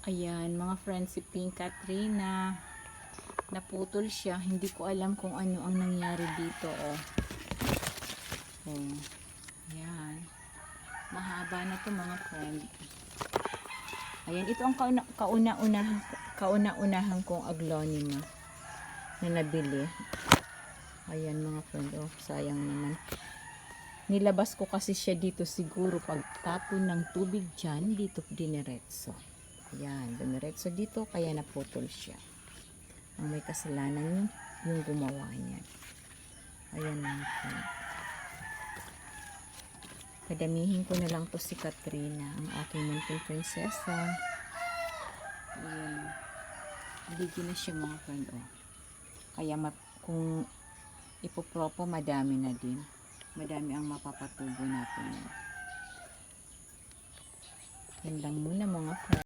Ayan, mga friends, si Pink Katrina. Naputol siya. Hindi ko alam kung ano ang nangyari dito, oh. Oh. Ayan. Mahaba na to, mga friend. Ayan, ito ang kauna-unahan kong aglonema na nabili. Ayan, mga friend, oh. Sayang naman. Nilabas ko kasi siya dito siguro pagtapon ng tubig dyan, dito diniretso. Ayan, diniretso dito, kaya naputol siya. Ang may kasalanan yung gumawa niya. Ayan, mga friend. Padamihin ko na lang to si Katrina, ang aking munting prinsesa. Ayan. Bigyan na siya, mga friend, oh. Kaya kung ipopropo, madami na din. Madami ang mapapatubo natin. Yan lang muna, mga friend.